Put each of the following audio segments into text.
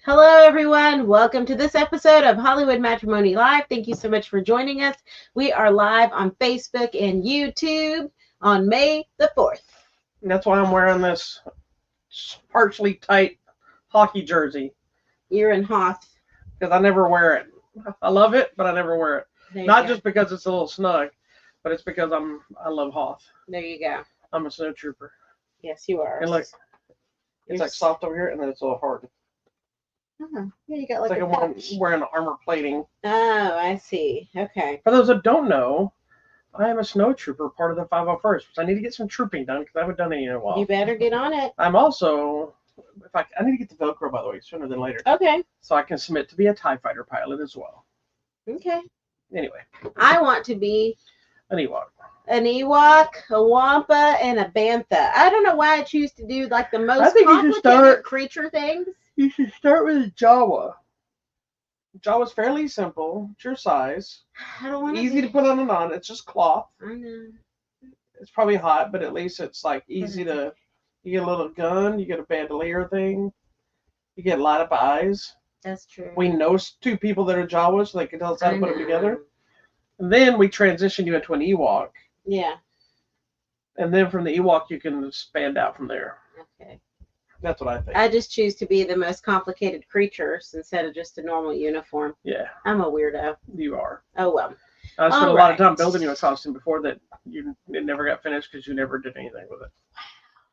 Hello, everyone. Welcome to this episode of Hollywood Matrimony Live. Thank you so much for joining us. We are live on Facebook and YouTube on May the 4th. That's why I'm wearing this partially tight hockey jersey. You're in Hoth. Because I never wear it. I love it, but I never wear it. Not go. just because it's a little snug, but it's because I love Hoth. There you go. I'm a snow trooper. Yes, you are. And look, it's like soft over here, and then it's a little hard. Yeah, you got like I'm wearing armor plating. Oh, I see. Okay. For those that don't know, I am a snow trooper, part of the 501st, which I need to get some trooping done because I haven't done any in a while. You better get on it. I'm also, I need to get the Velcro, by the way, sooner than later. Okay. So I can submit to be a TIE fighter pilot as well. Okay. Anyway. I want to be an Ewok. An Ewok, a Wampa, and a Bantha. I don't know why I choose to do like the most complicated creature things. You should start with a Jawa. Jawa's fairly simple. It's your size. I don't want easy to put on and on. It's just cloth. I know. It's probably hot, but at least it's like easy to. You get a little gun. You get a bandolier thing. You get light up eyes. That's true. We know two people that are Jawas, so they can tell us how to put them together. And then we transition you into an Ewok. Yeah. And then from the Ewok, you can expand out from there. Okay. That's what I think. I just choose to be the most complicated creatures instead of just a normal uniform. Yeah. I'm a weirdo. You are. Oh, well. I spent a lot of time building you a costume before that it never got finished because you never did anything with it.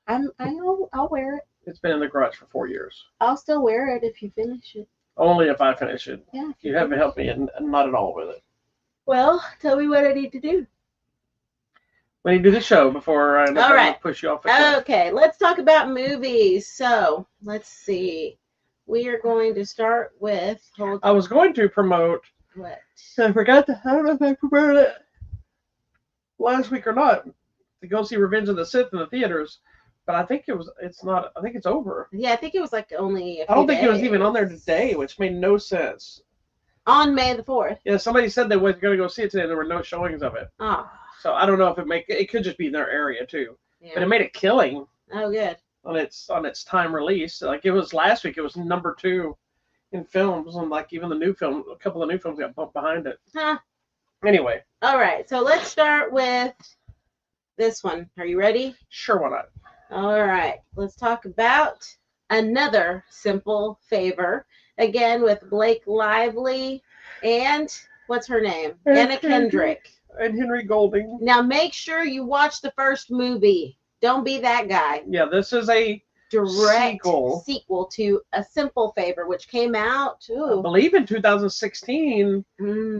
I know. I'll wear it. It's been in the garage for 4 years. I'll still wear it if you finish it. Only if I finish it. Yeah. You haven't helped me and not at all with it. Well, tell me what I need to do. We need to do the show before I push you off the cliff. Okay, let's talk about movies. So, let's see. We are going to start with... I was going to promote... What? I forgot to... I don't know if I promoted it last week or not. To go see Revenge of the Sith in the theaters. But I think it's not... I think it's over. Yeah, I think it was like only a few I don't think days. it was even on there today, which made no sense. On May the 4th. Yeah, somebody said they were going to go see it today. There were no showings of it. Oh. So I don't know if it could just be in their area too. Yeah. But it made a killing. Oh, good. On its time release. Like it was last week, it was number 2 in films, and like even a couple of new films got bumped behind it. Huh. Anyway. All right, so let's start with this one. Are you ready? Sure, why not? All right, let's talk about Another Simple Favor. Again with Blake Lively and what's her name? Anna Kendrick. And Henry Golding. Now make sure you watch the first movie. Don't be that guy. Yeah, this is a direct sequel to A Simple Favor, which came out, I believe, in 2016,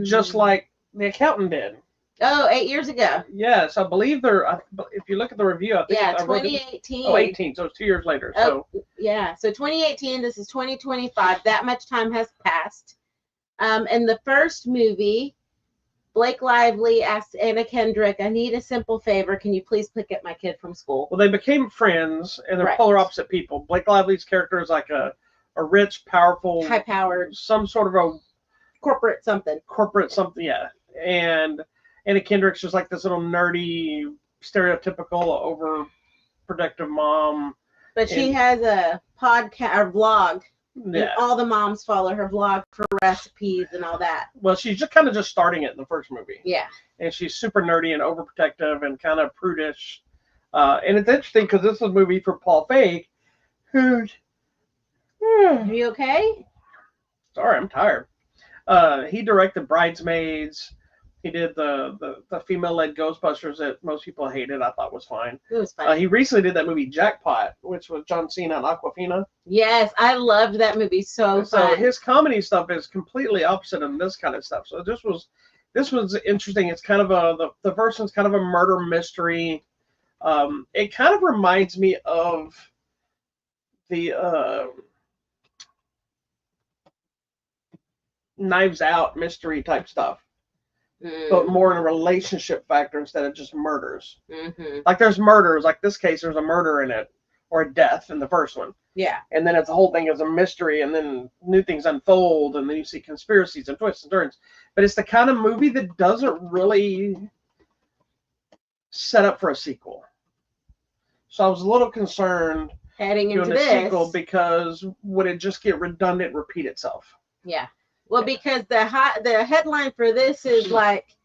just like The Accountant did. Oh, 8 years ago. Yes, I believe if you look at the review, I think 2018. 18, so it's 2 years later. So yeah, so 2018, this is 2025. That much time has passed. In the first movie, Blake Lively asked Anna Kendrick, I need a simple favor. Can you please pick up my kid from school? Well, they became friends, and they're polar opposite people. Blake Lively's character is like a rich, powerful... high-powered... some sort of a... corporate something, yeah. And Anna Kendrick's just like this little nerdy, stereotypical, overprotective mom. But she has a podcast or vlog. Yeah. And all the moms follow her vlog for recipes and all that. Well, she's just kind of just starting it in the first movie. Yeah. And she's super nerdy and overprotective and kind of prudish. And it's interesting because this is a movie for Paul Feig, who's... Are you okay? Sorry, I'm tired. He directed Bridesmaids. He did the female-led Ghostbusters that most people hated. I thought was fine. It was fun. He recently did that movie Jackpot, which was John Cena and Awkwafina. Yes, I loved that movie so his comedy stuff is completely opposite of this kind of stuff. So this was interesting. It's kind of the first one's kind of a murder mystery. It kind of reminds me of the Knives Out mystery type stuff. But more in a relationship factor instead of just murders. Mm-hmm. Like there's murders, like this case, there's a murder in it, or a death in the first one. Yeah. And then it's the whole thing is a mystery, and then new things unfold, and then you see conspiracies and twists and turns. But it's the kind of movie that doesn't really set up for a sequel. So I was a little concerned heading doing into the this sequel, because would it just get redundant, repeat itself? Yeah. Well, because the headline for this is like,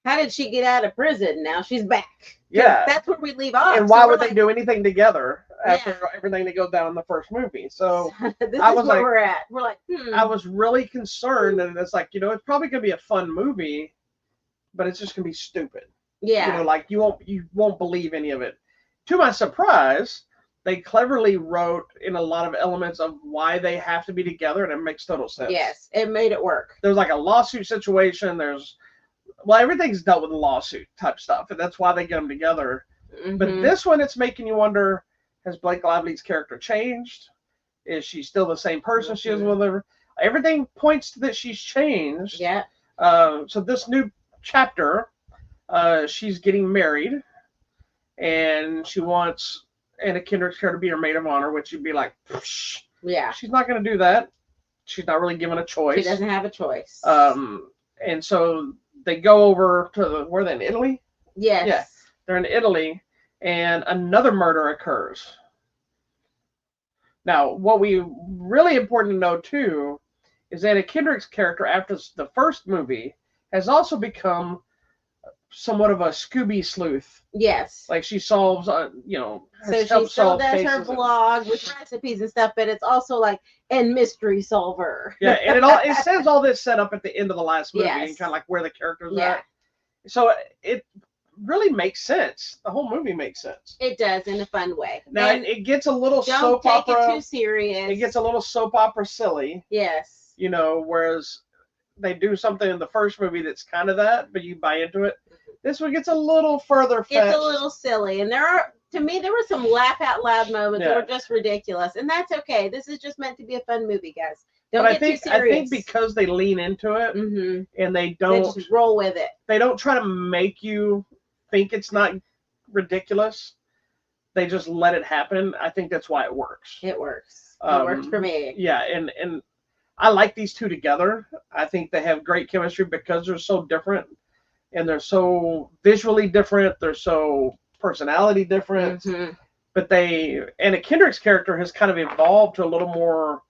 how did she get out of prison? Now she's back. Yeah. That's where we leave off. And why would they do anything together after everything that goes down in the first movie? So this is where we're at. We're like, I was really concerned, and it's like, it's probably gonna be a fun movie, but it's just gonna be stupid. Yeah. Like you won't believe any of it. To my surprise, they cleverly wrote in a lot of elements of why they have to be together, and it makes total sense. Yes, it made it work. There's like a lawsuit situation. Everything's dealt with a lawsuit type stuff, and that's why they get them together. Mm-hmm. But this one, it's making you wonder, has Blake Lively's character changed? Is she still the same person she is with her? Everything points to that she's changed. Yeah. So this new chapter, she's getting married, and she wants Anna Kendrick's character to be her maid of honor, which you'd be like, psh, yeah, she's not going to do that. She's not really given a choice. She doesn't have a choice. And so they go over to where they're in Italy? Yes. Yeah, they're in Italy, and another murder occurs. Now, what we really important to know too is Anna Kendrick's character after the first movie has also become somewhat of a Scooby sleuth. Yes. Like she solves, So she still does her blog with recipes and stuff, but it's also like and mystery solver. Yeah, and it says all this set up at the end of the last movie, and kind of like where the characters are. So it really makes sense. The whole movie makes sense. It does in a fun way. Now it gets a little soap opera. Don't take it too serious. It gets a little soap opera silly. Yes. Whereas they do something in the first movie that's kind of that, but you buy into it. This one gets a little further fetched. It's a little silly, and to me, there were some laugh out loud moments that were just ridiculous, and that's okay. This is just meant to be a fun movie, guys. Don't get too serious. I think because they lean into it, and they just roll with it. They don't try to make you think it's not ridiculous. They just let it happen. I think that's why it works. It works. It works for me. Yeah, and I like these two together. I think they have great chemistry because they're so different. And they're so visually different. They're so personality different. But Anna Kendrick's character has kind of evolved to a little more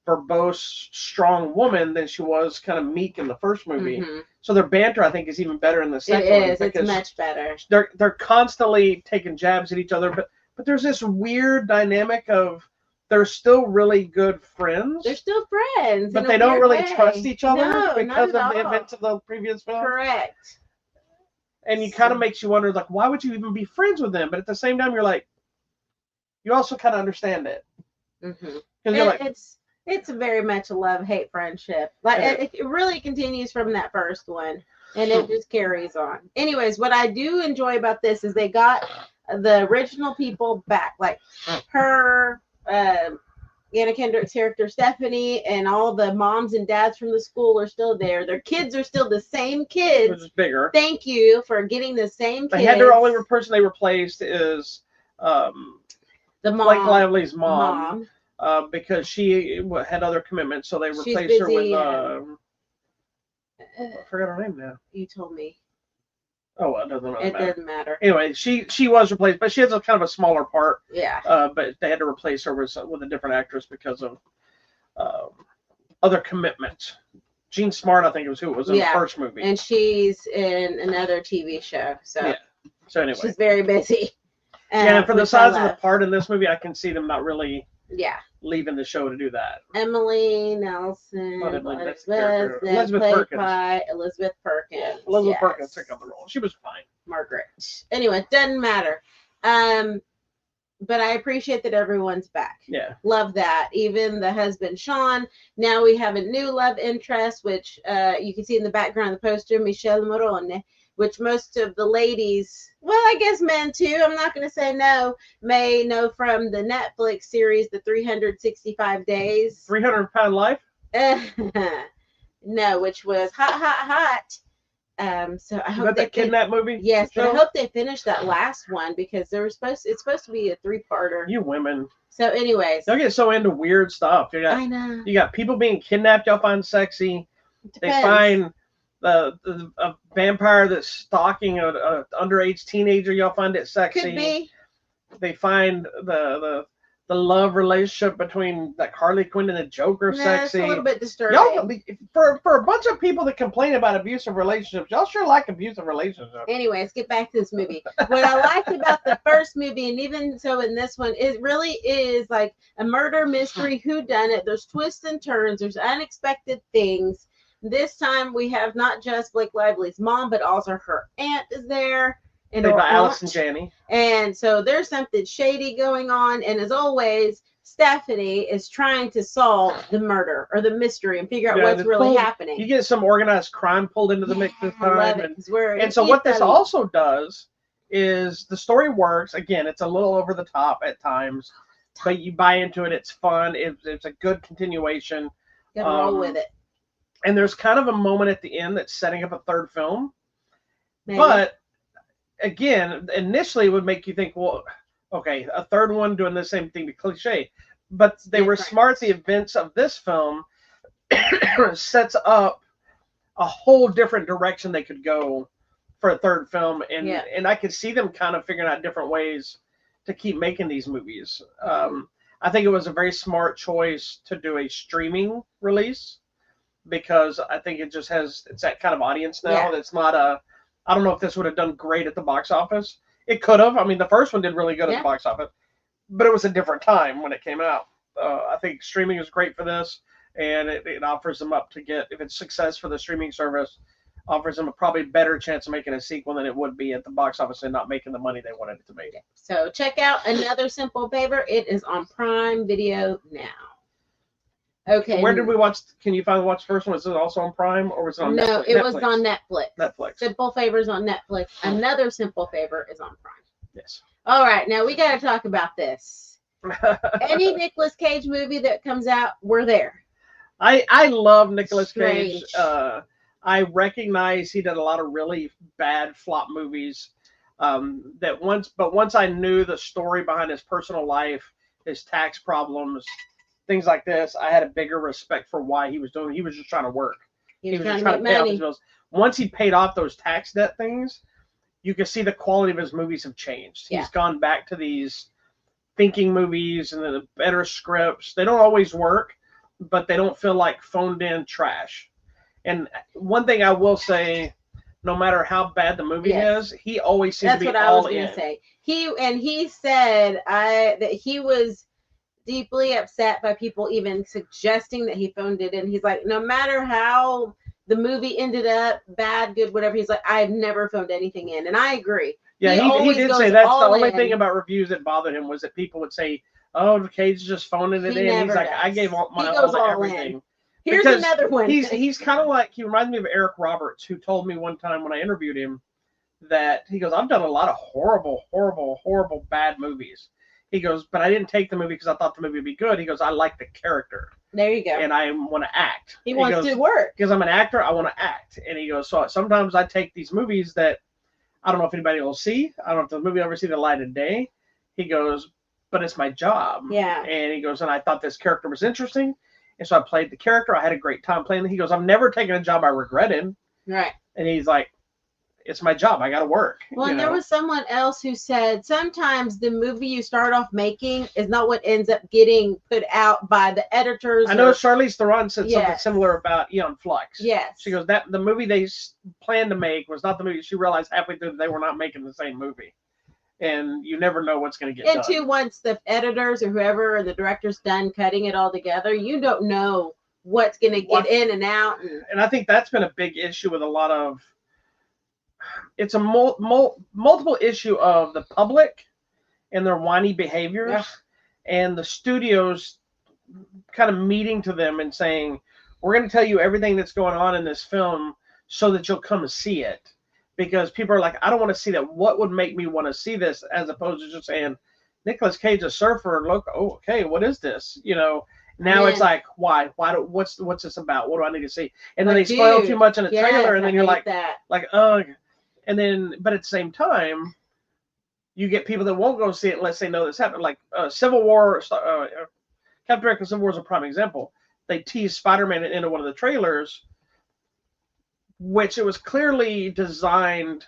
verbose, strong woman than she was kind of meek in the first movie. So their banter, I think, is even better in the second one. It is. It's much better. They're constantly taking jabs at each other. But there's this weird dynamic of they're still really good friends. They're still friends. But they don't really trust each other because of the events of the previous film. Correct. And it kind of makes you wonder, like, why would you even be friends with them? But at the same time, you're like, you also kind of understand it. It's very much a love-hate friendship. It really continues from that first one, and it just carries on. Anyways, what I do enjoy about this is they got the original people back, like her. Anna Kendrick's character Stephanie and all the moms and dads from the school are still there. Their kids are still the same kids. Which is bigger. Thank you for getting the same kids. They had their only person they replaced is the mom, Blake Lively's mom. Because she had other commitments, so they replaced her with I forgot her name now. You told me. Oh, well, it doesn't really matter. It doesn't matter. Anyway, she was replaced, but she has a kind of a smaller part. Yeah. But they had to replace her with a different actress because of other commitments. Jean Smart, I think, was who was in the first movie. And she's in another TV show. So anyway, she's very busy. And for the size of the part in this movie, I can see them not really leaving the show to do that. Emily Nelson, Elizabeth Perkins. Elizabeth Perkins took up the role. She was fine. Margaret. Anyway, doesn't matter. But I appreciate that everyone's back. Yeah. Love that. Even the husband, Sean. Now we have a new love interest, which you can see in the background of the poster, Michelle Morone, which most of the ladies, well, I guess men too, I'm not going to say no, may know from the Netflix series, The 365 Days. 300-Pound Life? No, which was hot. So I hope they kidnap movie. Yes, but I hope they finish that last one because it's supposed to be a 3-parter. You women. So, anyways, they'll get so into weird stuff. I know. You got people being kidnapped. Y'all find sexy. They find a vampire that's stalking an underage teenager. Y'all find it sexy. Could be. they find the love relationship between like Harley Quinn and the Joker Yeah, it's sexy. a little bit disturbing. Y'all, for a bunch of people that complain about abusive relationships, y'all sure like abusive relationships. Anyway, let's get back to this movie. What I liked about the first movie, and even so in this one, it really is like a murder mystery whodunit. There's twists and turns. There's unexpected things. This time we have not just Blake Lively's mom, but also her aunt is there. And Played by aunt. Allison Janney. And so there's something shady going on. And as always, Stephanie is trying to solve the murder or the mystery and figure out what's really happening. You get some organized crime pulled into the mix this time. I love it, and so what this also does is the story works. Again, it's a little over the top at times, but you buy into it. It's fun. It's a good continuation. You gotta roll with it. And there's kind of a moment at the end that's setting up a third film. Maybe. But again, initially it would make you think, well, okay, a third one doing the same thing, the cliche. But they were smart. The events of this film sets up a whole different direction they could go for a third film. And I could see them kind of figuring out different ways to keep making these movies. I think it was a very smart choice to do a streaming release, because I think it's that kind of audience now. That's not I don't know if this would have done great at the box office. It could have. I mean, the first one did really good at the box office, but it was a different time when it came out. I think streaming is great for this, and it offers them up to get, if it's success for the streaming service, offers them a probably better chance of making a sequel than it would be at the box office and not making the money they wanted it to make. So check out Another Simple Favor. It is on Prime Video now. Okay. Where did we watch? Can you find watch the first one? Was it also on Prime or was it on Netflix? No, it was on Netflix. Netflix. Simple Favors on Netflix. Another Simple Favor is on Prime. Yes. All right, now we got to talk about this. Any Nicolas Cage movie that comes out, we're there. I love Nicolas Cage. I recognize he did a lot of really bad flop movies. But once I knew the story behind his personal life, his tax problems, things like this, I had a bigger respect for why he was doing it. He was just trying to work. He was just trying to pay off money. his bills. Once he paid off those tax debt things, you can see the quality of his movies have changed. He's gone back to these thinking movies and the better scripts. They don't always work, but they don't feel like phoned in trash. And one thing I will say, no matter how bad the movie is, he always seems to be all in. That's what I was going to say. He said that he was deeply upset by people even suggesting that he phoned it in. He's like, no matter how the movie ended up, bad, good, whatever, he's like, I've never phoned anything in. And I agree. Yeah, he did say that's the only thing about reviews that bothered him, was that people would say, oh, Cage is just phoning it in. He's like, I gave all to everything. Here's another one. He's kind of like, he reminds me of Eric Roberts, who told me one time when I interviewed him that he goes, I've done a lot of horrible, horrible, horrible bad movies. He goes, but I didn't take the movie because I thought the movie would be good. He goes, I like the character. There you go. And I want to act. He wants to work. Because I'm an actor, I want to act. And he goes, so sometimes I take these movies that I don't know if anybody will see. I don't know if the movie will ever see the light of day. He goes, but it's my job. Yeah. And he goes, and I thought this character was interesting. And so I played the character. I had a great time playing it. He goes, I've never taken a job I regretted. Right. And he's like, it's my job. I got to work. Well, and there was someone else who said sometimes the movie you start off making is not what ends up getting put out by the editors. I know Charlize Theron said something similar about Eon Flux. Yes. She goes, that the movie they planned to make was not the movie. She realized halfway through they were not making the same movie. And you never know what's going to get done. And two, once the editors or whoever or the director's done cutting it all together, you don't know what's going to get in and out. And I think that's been a big issue with a lot of, it's a multiple issue of the public and their whiny behaviors and the studios kind of meeting to them and saying, we're going to tell you everything that's going on in this film so that you'll come and see it. Because people are like, I don't want to see that. What would make me want to see this? As opposed to just saying, Nicolas Cage, a surfer. Look, oh, okay, what is this? You know, now it's like, why? What's this about? What do I need to see? And then they spoil too much in the trailer, and then you're like, and then, but at the same time, you get people that won't go see it unless they know this happened. Like Civil War, Captain America: Civil War is a prime example. They teased Spider-Man into one of the trailers, which it was clearly designed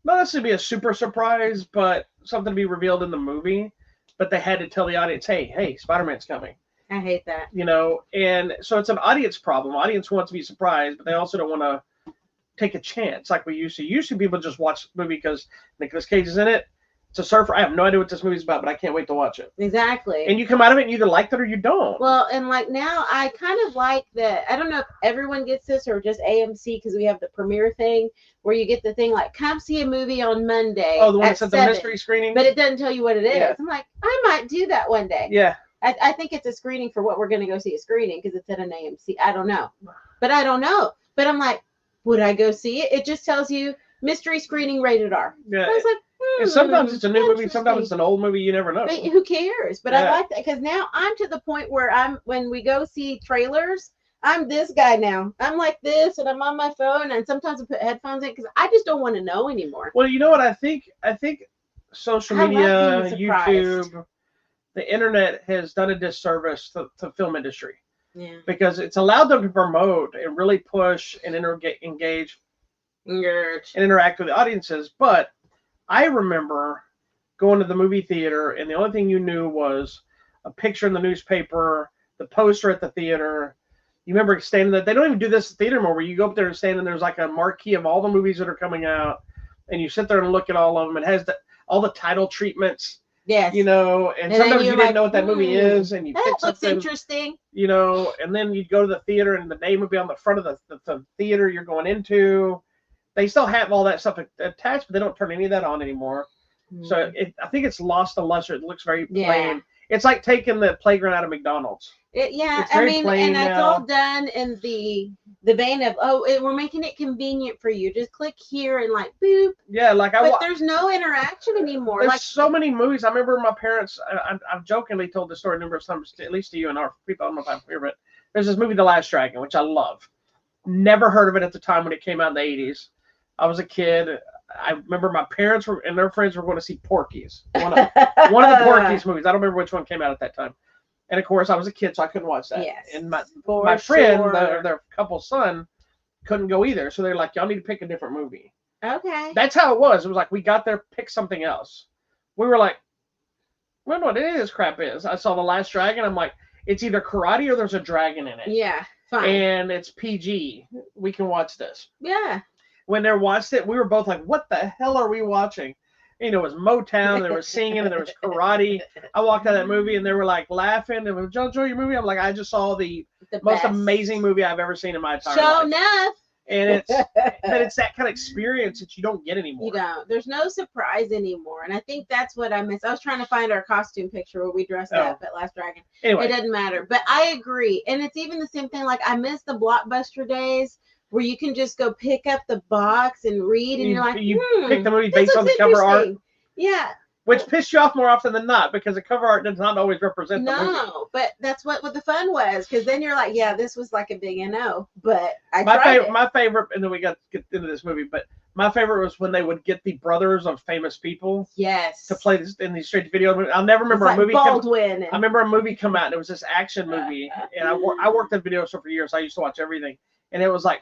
not necessarily be a super surprise, but something to be revealed in the movie. But they had to tell the audience, hey, Spider-Man's coming. I hate that. And so it's an audience problem. Audience wants to be surprised, but they also don't want to take a chance like we used to. Usually people just watch the movie because Nicolas Cage is in it. It's a surfer. I have no idea what this movie's about, but I can't wait to watch it. Exactly. And you come out of it and you either liked it or you don't. Well, and like now I kind of like that. I don't know if everyone gets this or just AMC because we have the premiere thing where you get the thing like come see a movie on Monday. Oh, the one at that's at 7, the mystery screening? But it doesn't tell you what it is. Yeah. I'm like, I might do that one day. Yeah. I think it's a screening for what we're going to go see a screening because it's at an AMC. I don't know. But But I'm like, would I go see it? It just tells you mystery screening rated R. Yeah. I was like, and sometimes it's a new movie, sometimes it's an old movie, you never know. But who cares? But I like that because now I'm to the point where when we go see trailers, I'm this guy now. I'm like this and I'm on my phone and sometimes I put headphones in because I just don't want to know anymore. Well, you know what I think social media, YouTube, the internet has done a disservice to the film industry. Yeah. Because it's allowed them to promote and really push and engage and interact with the audiences. But I remember going to the movie theater and the only thing you knew was a picture in the newspaper, the poster at the theater. You remember standing there. They don't even do this at the theater anymore where you go up there and stand and there's like a marquee of all the movies that are coming out and you sit there and look at all of them. It has all the title treatments. Yes. And sometimes you didn't know what that movie is, and you pick that looks something interesting. And then you'd go to the theater, and the name would be on the front of the theater you're going into. They still have all that stuff attached, but they don't turn any of that on anymore. So I think it's lost the luster. It looks very plain. Yeah. It's like taking the playground out of McDonald's. I mean, and it's all done in the vein of, we're making it convenient for you. Just click here and like, boop. Yeah, but there's no interaction anymore. There's so many movies. I remember my parents, I've jokingly told this story numerous times, at least to you and our people. I don't know if I'm here, but there's this movie, The Last Dragon, which I love. Never heard of it at the time when it came out in the 80s. I was a kid. I remember my parents and their friends were going to see Porky's. One of the Porky's movies. I don't remember which one came out at that time. And of course, I was a kid, so I couldn't watch that. Yes, and my friend, their couple's son, couldn't go either. So they're like, y'all need to pick a different movie. Okay. That's how it was. It was like, we got there, pick something else. We were like, we don't know what this crap is. I saw The Last Dragon. I'm like, it's either karate or there's a dragon in it. Yeah, fine. And it's PG. We can watch this. Yeah. When they watched it, we were both like, what the hell are we watching? It was Motown, there was singing, and there was karate. I walked out of that movie, and they were like laughing. And did you enjoy your movie? I'm like, I just saw the most amazing movie I've ever seen in my entire life. Show enough. And it's that kind of experience that you don't get anymore. You don't. There's no surprise anymore, and I think that's what I miss. I was trying to find our costume picture where we dressed up at Last Dragon. Anyway, it doesn't matter, but I agree, and it's even the same thing. Like I miss the Blockbuster days, where you can just go pick up the box and read, and you're like, pick the movie based on the cover art. Yeah. Which pissed you off more often than not because the cover art does not always represent the movie. No, but that's what the fun was because then you're like, yeah, this was like a big NO, but my favorite, and then we got to get into this movie, but my favorite was when they would get the brothers of famous people. Yes. To play this in these straight to video movies. I'll never remember a movie. Baldwin. I remember a movie come out and it was this action movie, and I worked at video store for years. So I used to watch everything, and it was like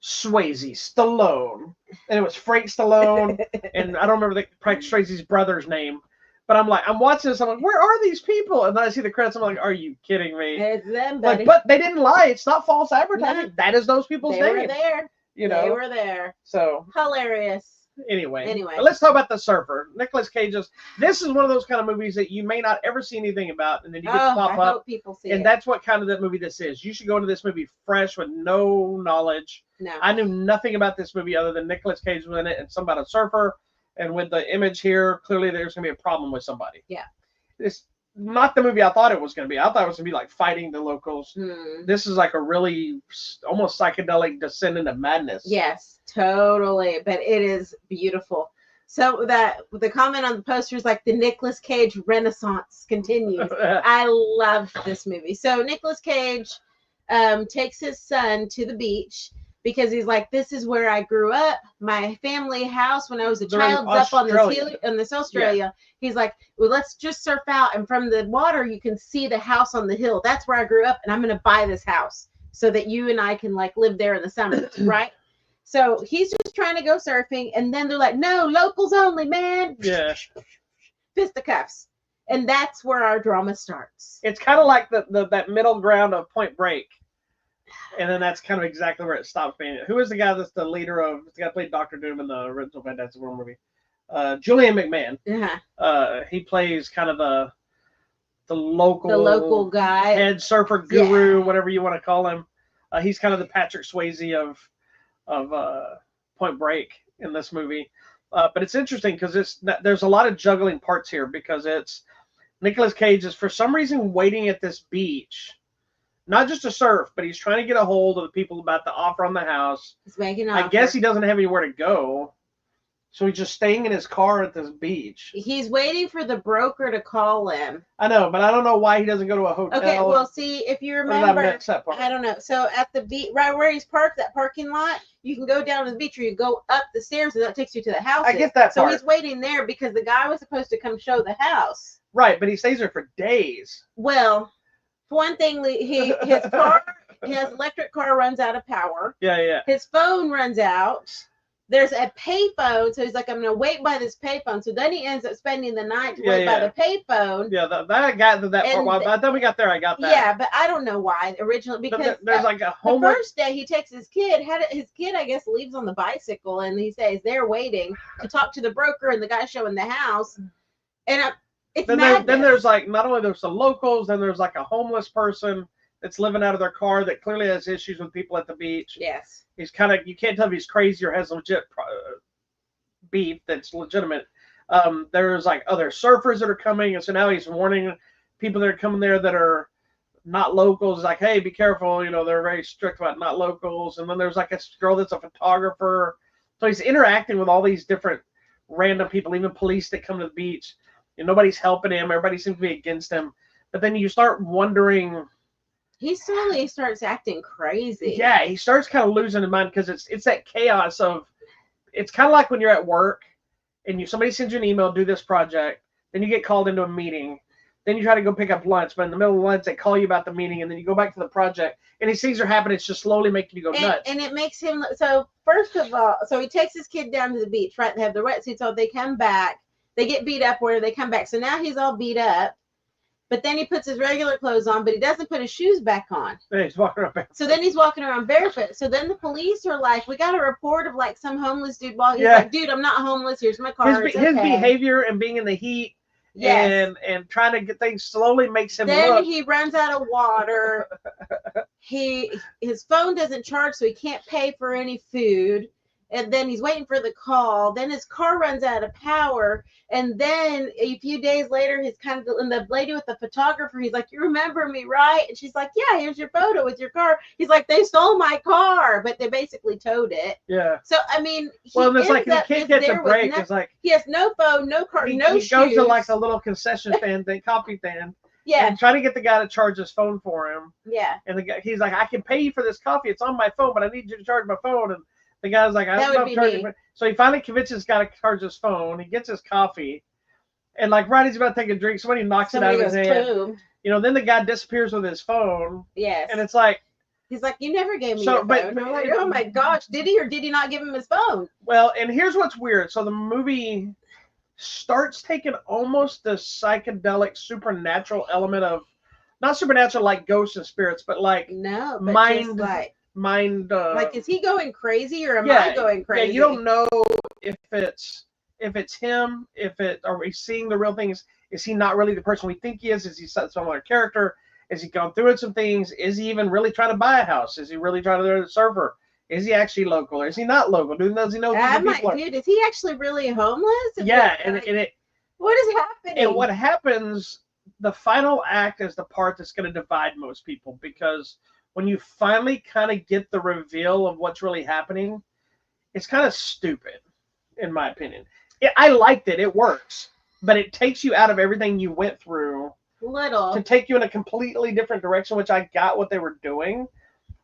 Swayze, Stallone, and it was Frank Stallone, and I don't remember Swayze's brother's name, but I'm watching this, I'm like, where are these people? And then I see the credits, I'm like, are you kidding me? It's them, buddy. But they didn't lie. It's not false advertising. No. That is those people's names. They were there. They were there. So hilarious. Anyway, let's talk about The Surfer. Nicolas Cage's. This is one of those kind of movies that you may not ever see anything about, and then you get to pop up. Hope people see and that's what kind of that movie this is. You should go into this movie fresh with no knowledge. No. I knew nothing about this movie other than Nicolas Cage was in it and something about a surfer. And with the image here, clearly there's going to be a problem with somebody. Yeah. It's not the movie I thought it was going to be. I thought it was going to be like fighting the locals. This is like a really almost psychedelic descent into madness. Yes, totally. But it is beautiful. So that the comment on the poster is like the Nicolas Cage Renaissance continues. I love this movie. So Nicolas Cage takes his son to the beach because he's like, this is where I grew up. My family house when I was a child is up on this Australia. Yeah. He's like, well, let's just surf out. And from the water, you can see the house on the hill. That's where I grew up. And I'm going to buy this house so that you and I can like live there in the summer. Right. So he's just just trying to go surfing, and then they're like, no, locals only, man. Yeah. Fisticuffs. And that's where our drama starts. It's kind of like that middle ground of Point Break. And then that's kind of exactly where it stops being. Who is the guy that's the leader of, the guy who played Dr. Doom in the original Fantastic Four movie? Julian McMahon. He plays kind of the local guy, head surfer guru, whatever you want to call him. He's kind of the Patrick Swayze of Point Break in this movie. But it's interesting because there's a lot of juggling parts here, because it's Nicolas Cage is for some reason waiting at this beach, not just to surf, but he's trying to get a hold of the people about the offer on the house. He's making an I offer. guess he doesn't have anywhere to go, so he's just staying in his car at this beach. He's waiting for the broker to call him. I know, but I don't know why he doesn't go to a hotel. Okay, well, see, if you remember, I don't know. So at the beach, right where he's parked, that parking lot, you can go down to the beach, or you go up the stairs, and that takes you to the house. I get that part. So he's waiting there because the guy was supposed to come show the house. Right, but he stays there for days. Well, for one thing, his electric car runs out of power. Yeah. His phone runs out. There's a payphone, so he's like, I'm going to wait by this payphone. So then he ends up spending the night to wait by the payphone. Yeah, I got to that part. By the time we got there, I got that. Yeah, but I don't know why originally, because there's like a the first day he takes his kid. His kid, I guess, leaves on the bicycle, and he says they're waiting to talk to the broker and the guy showing the house. And it's madness. Then there's like, not only there's the locals, then there's like a homeless person that's living out of their car that clearly has issues with people at the beach. Yes. He's kind of, you can't tell if he's crazy or has legit beef that's legitimate. There's like other surfers that are coming, and so now he's warning people that are coming there that are not locals, like, hey, be careful, they're very strict about not locals. And then there's like a girl that's a photographer. So he's interacting with all these different random people, even police that come to the beach. And nobody's helping him. Everybody seems to be against him. But then you start wondering. He slowly starts acting crazy. Yeah, he starts kind of losing his mind, because it's that chaos of, it's kind of like when you're at work and somebody sends you an email, do this project, then you get called into a meeting, then you try to go pick up lunch, but in the middle of lunch they call you about the meeting, and then you go back to the project, and these things are happening. It's just slowly making you go nuts. And it makes him, so first of all, so he takes his kid down to the beach, right? They have the wetsuits on, they come back, they get beat up where they come back. So now he's all beat up. But then he puts his regular clothes on, but he doesn't put his shoes back on. Yeah, he's walking around barefoot. So then he's walking around barefoot. So then the police are like, we got a report of like some homeless dude walking. He's like, dude, I'm not homeless. Here's my car. His behavior and being in the heat and trying to get things slowly makes him Then he runs out of water. His phone doesn't charge, so he can't pay for any food. And then he's waiting for the call. Then his car runs out of power. And then a few days later, and the lady with the photographer, he's like, you remember me, right? And she's like, yeah, here's your photo with your car. He's like, they stole my car, but they basically towed it. Yeah. So, I mean, it's like he can't get the break. It's like he has no phone, no car, no shoes. He goes to like a little concession stand, coffee stand. Yeah. And trying to get the guy to charge his phone for him. Yeah. And the guy, he's like, I can pay you for this coffee. It's on my phone, but I need you to charge my phone. And the guy's like, I don't know charging. So he finally convinces this guy to charge his phone. He gets his coffee. And like right as he's about to take a drink, somebody knocks it out of his hand. Boom. Then the guy disappears with his phone. Yes. And it's like, he's like, you never gave me your phone. And I'm like, oh my gosh, did he or did he not give him his phone? Well, and here's what's weird. So the movie starts taking almost the psychedelic supernatural element of, not supernatural like ghosts and spirits, but like mind. Like, is he going crazy or am I going crazy? Yeah, you don't know if it's him, are we seeing the real things? Is he not really the person we think he is? Is he some other character? Is he gone through some things? Is he even really trying to buy a house? Is he really trying to learn a server? Is he actually local or is he not local? Does he know who people are? Dude, is he actually really homeless? Yeah, what is happening? And what happens, the final act is the part that's going to divide most people, because when you finally kind of get the reveal of what's really happening, it's kind of stupid, in my opinion. I liked it. It works. But it takes you out of everything you went through to take you in a completely different direction, which I got what they were doing.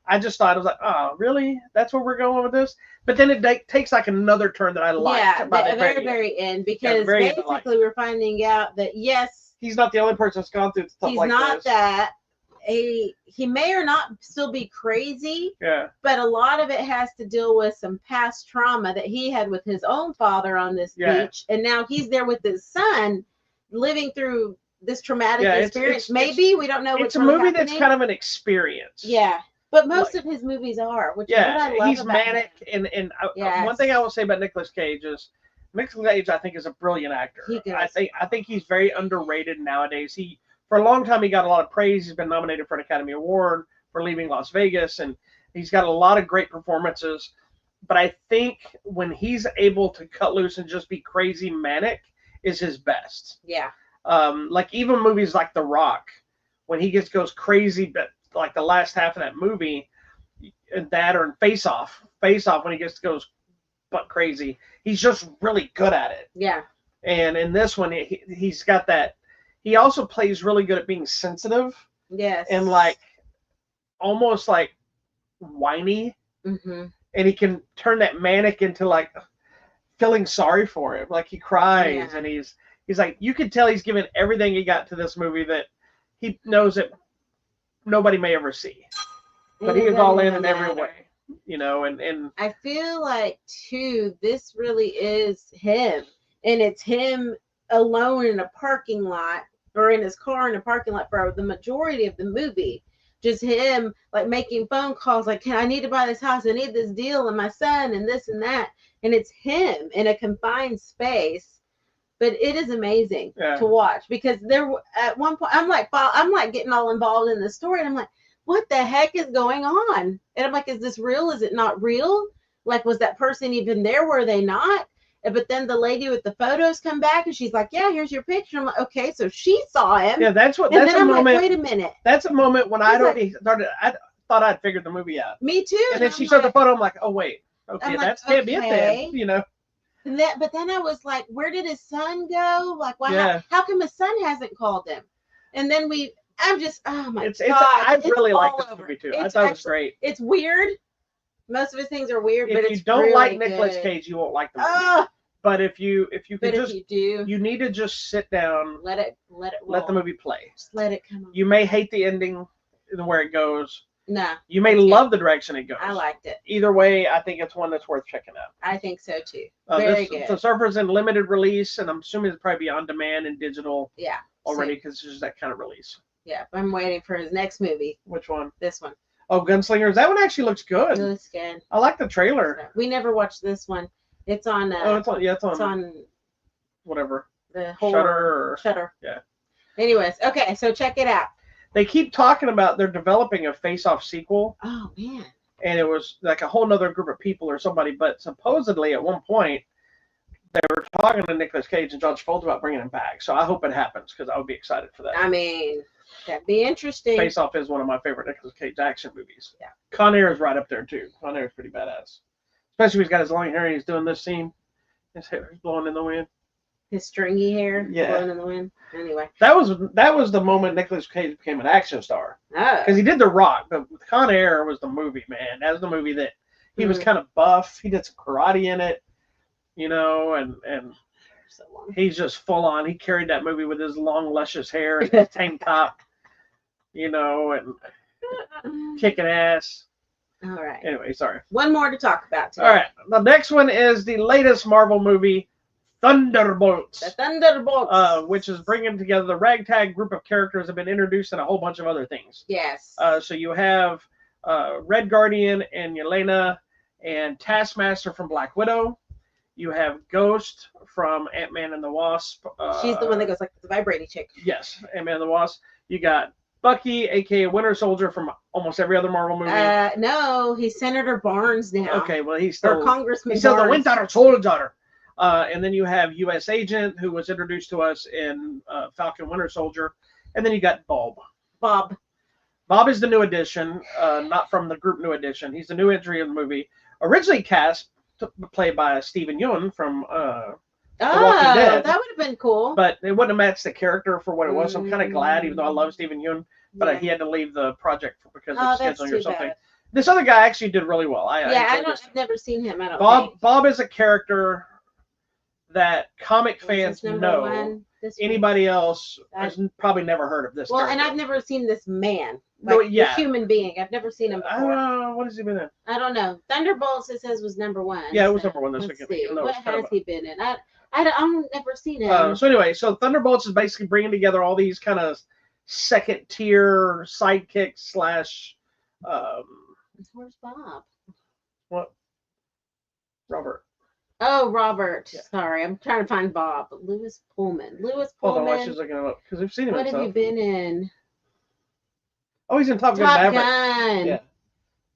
I just thought, I was like, oh, really? That's where we're going with this? But then it takes like another turn that I liked. Yeah, at the very, very end. Because basically we're finding out that, yes, he's not the only person that's gone through stuff like this. He's not that. he may or not still be crazy, Yeah. but a lot of it has to deal with some past trauma that he had with his own father on this beach, and now he's there with his son, living through this traumatic experience. Maybe we don't know. It's a movie that's kind of an experience. Yeah, but most of his movies are, which is what I love. He's manic, and one thing I will say about Nicolas Cage is Nicolas Cage, I think, is a brilliant actor. I think he's very underrated nowadays. For a long time, he got a lot of praise. He's been nominated for an Academy Award for Leaving Las Vegas, and he's got a lot of great performances. But I think when he's able to cut loose and just be crazy manic is his best. Yeah. Like even movies like The Rock, when he goes crazy, but like the last half of that movie, and that or in Face Off when he goes butt crazy, he's just really good at it. Yeah. And in this one, he's got that. He also plays really good at being sensitive. Yes. And like almost like whiny. Mm-hmm. And he can turn that manic into like feeling sorry for him. Like he cries and he's like, you can tell he's given everything he got to this movie that he knows that nobody may ever see. But he is all in every way. You know, and I feel like too, this really is him. And it's him alone in a parking lot or in his car in a parking lot for the majority of the movie. Just him like making phone calls like, I need to buy this house, I need this deal, and my son, and this and that. And it's him in a confined space. But it is amazing to watch, because there at one point I'm like getting all involved in the story, and I'm like, what the heck is going on? And I'm like, is this real? Is it not real? Like, was that person even there? Were they not? But then the lady with the photos come back and she's like, yeah, here's your picture. I'm like, okay, so she saw him. Yeah, that's a moment. Like, wait a minute. That's a moment when I thought I'd figured the movie out. Me too. And then she showed the photo. I'm like, oh wait, okay, that's can't be it then. You know. But then I was like, where did his son go? Like, why? How come his son hasn't called him? And then I'm just, oh my God. I really like this movie too. I thought it was great. It's weird. Most of his things are weird, but if you don't like Nicolas Cage, you won't like the movie. But if you do, you need to just sit down, let the movie play. Just let it come on. You may hate the ending and where it goes. Nah. You may love the direction it goes. I liked it. Either way, I think it's one that's worth checking out. I think so too. Very good. The Surfer's in limited release, and I'm assuming it'll probably be on demand and digital. Yeah. Already, because it's just that kind of release. Yeah, I'm waiting for his next movie. Which one? This one. Oh, Gunslingers. That one actually looks good. It looks good. I like the trailer. We never watched this one. It's on. It's on whatever. The horror. Shutter. Yeah. Anyways, okay, so check it out. They keep talking about they're developing a Face-Off sequel. Oh man. And it was like a whole nother group of people or somebody, but supposedly at one point they were talking to Nicolas Cage and John Travolta about bringing him back. So I hope it happens, because I would be excited for that. I mean, that'd be interesting. Face Off is one of my favorite Nicolas Cage action movies. Yeah. Con Air is right up there too. Con Air is pretty badass. Especially when he's got his long hair and he's doing this scene. His hair is blowing in the wind. His stringy hair blowing in the wind. Anyway. That was the moment Nicolas Cage became an action star. Oh. Because he did The Rock, but Con Air was the movie, man. That was the movie that he was kind of buff. He did some karate in it, you know, and he's just full on. He carried that movie with his long, luscious hair and his tank top, you know, and kicking ass. All right. Anyway, sorry. One more to talk about today. All right. The next one is the latest Marvel movie, Thunderbolts. The Thunderbolts. Which is bringing together the ragtag group of characters that have been introduced in a whole bunch of other things. Yes. So you have Red Guardian and Yelena and Taskmaster from Black Widow. You have Ghost from Ant-Man and the Wasp. She's the one that goes like the vibrating chick. Yes, Ant-Man and the Wasp. You got Bucky, aka Winter Soldier, from almost every other Marvel movie. No, he's Senator Barnes now. Okay, well he's still Congressman. He's still Barnes. the Winter Soldier. And then you have U.S. Agent, who was introduced to us in Falcon Winter Soldier. And then you got Bob. Bob is the new addition, not from the group New Addition. He's the new entry in the movie. Originally cast played by Steven Yeun from The Walking Dead. That would have been cool. But it wouldn't have matched the character for what it was. So I'm kind of glad, even though I love Steven Yeun. But he had to leave the project because of scheduling or something. Bad. This other guy actually did really well. I've never seen him. I don't think. Bob is a character that comic fans know. Anybody else has probably never heard of this. Well, character. And I've never seen this man. No, Like yeah. a human being. I've never seen him before. What has he been in? I don't know. Thunderbolts, it says, was #1. Yeah, it was so #1 this let's weekend. see. Even though What it's kind has of he been in? I've never seen him. so anyway, so Thunderbolts is basically bringing together all these kind of second tier sidekicks slash. Where's Bob? What? Robert. Oh, Robert. Yeah. Sorry, I'm trying to find Bob. Lewis Pullman. Hold on, while she's looking it up because we've seen him. What have you been in? Oh, he's in Top Gun Maverick. Yeah.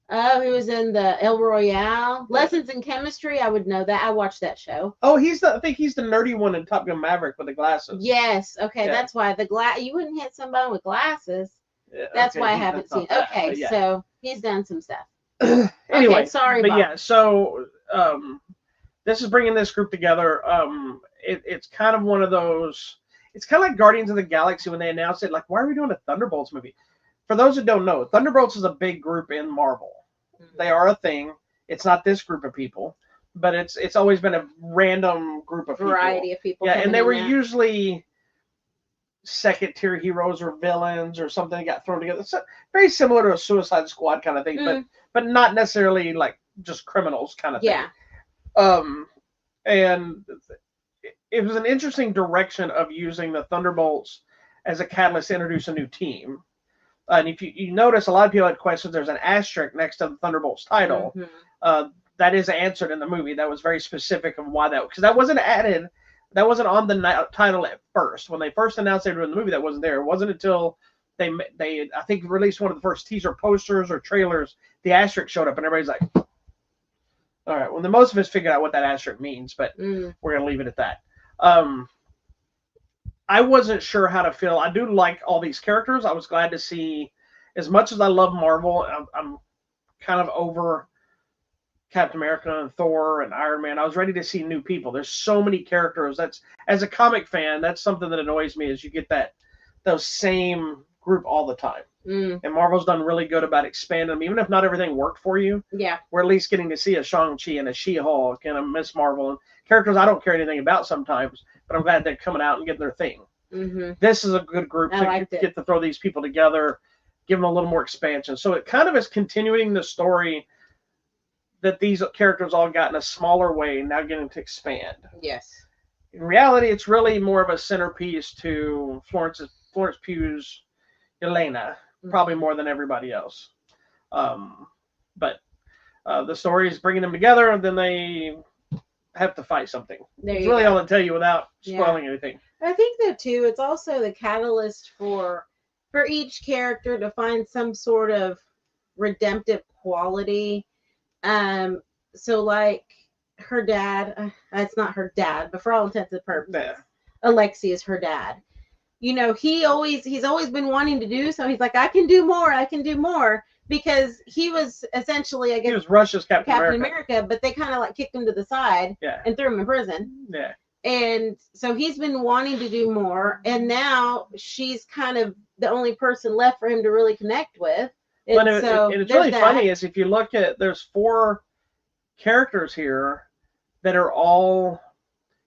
Oh, he was in the El Royale. Lessons in Chemistry. I would know that. I watched that show. Oh, I think he's the nerdy one in Top Gun Maverick with the glasses. Yes. Okay, that's why you wouldn't hit somebody with glasses. Yeah, that's why I haven't seen. Okay, so he's done some stuff. Anyway, okay, sorry, but Bob. yeah, so this is bringing this group together. It's kind of one of those. It's kind of like Guardians of the Galaxy when they announced it. Like, why are we doing a Thunderbolts movie? For those that don't know, Thunderbolts is a big group in Marvel. Mm-hmm. They are a thing. It's not this group of people, but it's always been a random group of variety of people. Yeah, and they were usually second tier heroes or villains or something that got thrown together. So very similar to a Suicide Squad kind of thing, but not necessarily like just criminals kind of thing. Yeah. And it was an interesting direction of using the Thunderbolts as a catalyst to introduce a new team. And if you notice, a lot of people had questions. There's an asterisk next to the Thunderbolts title. Mm-hmm. That is answered in the movie. That was very specific of why that, because that wasn't added. That wasn't on the title at first. When they first announced they were in the movie, that wasn't there. It wasn't until they I think released one of the first teaser posters or trailers, the asterisk showed up, and everybody's like, all right. Well, the most of us figured out what that asterisk means, but we're going to leave it at that. I wasn't sure how to feel. I do like all these characters. I was glad to see, as much as I love Marvel, I'm kind of over Captain America and Thor and Iron Man. I was ready to see new people. There's so many characters. That's, as a comic fan, that's something that annoys me, is you get those same group all the time. And Marvel's done really good about expanding them, even if not everything worked for you. Yeah, we're at least getting to see a Shang-Chi and a She-Hulk and a Miss Marvel and characters I don't care anything about sometimes, but I'm glad they're coming out and getting their thing. This is a good group to get to throw these people together, give them a little more expansion. So it kind of is continuing the story that these characters all got in a smaller way, now getting to expand. Yes. In reality, it's really more of a centerpiece to Florence Pugh's Elena, probably more than everybody else. But the story is bringing them together, and then they have to fight something. It's really all I tell you without spoiling anything. I think that too. It's also the catalyst for each character to find some sort of redemptive quality. So like her dad, it's not her dad, but for all intents and purposes, Alexei is her dad. You know, he's always been wanting to do so. He's like, I can do more, because he was essentially, I guess, he was Russia's Captain America, but they kind of like kicked him to the side and threw him in prison. Yeah. And so he's been wanting to do more, and now she's kind of the only person left for him to really connect with. And it's really funny is if you look at, there's 4 characters here that are all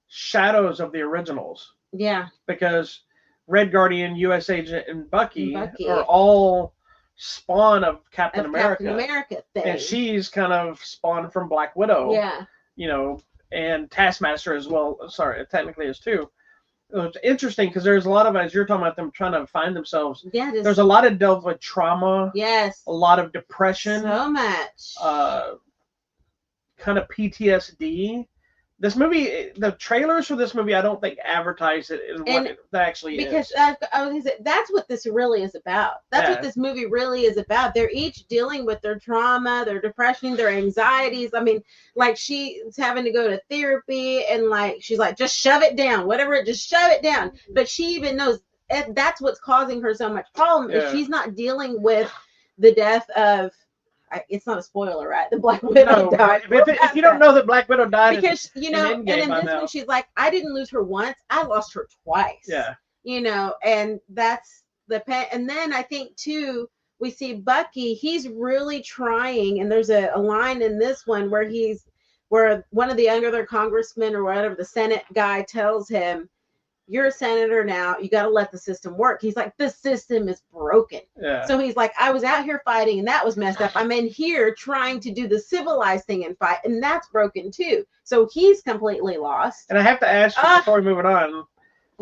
shadows of the originals. Yeah. Because Red Guardian, U.S. Agent, and Bucky are all spawn of Captain America. And she's kind of spawned from Black Widow. Yeah. You know, and Taskmaster as well. Sorry, technically is too. It's interesting because there's a lot of, as you're talking about them trying to find themselves. Yeah. There's a lot of dealt with trauma. Yes. A lot of depression. So much. Kind of PTSD. This movie, the trailers for this movie, I don't think advertise it in what it actually is. Because I was gonna say, that's what this really is about. That's what this movie really is about. They're each dealing with their trauma, their depression, their anxieties. I mean, like she's having to go to therapy, and like she's like, just shove it down, whatever, just shove it down. But she even knows that's what's causing her so much problem. Is she's not dealing with the death of. It's not a spoiler, right? The Black Widow died. If you don't know that Black Widow died, because and in this one she's like, I didn't lose her once, I lost her twice. Yeah. You know, and that's the pain. And then I think too, we see Bucky. He's really trying, and there's a line in this one where one of the other congressmen or whatever, the Senate guy, tells him, you're a senator now. You got to let the system work. He's like, the system is broken. Yeah. So he's like, I was out here fighting and that was messed up. I'm in here trying to do the civilized thing and fight, and that's broken too. So he's completely lost. And I have to ask you before we move it on.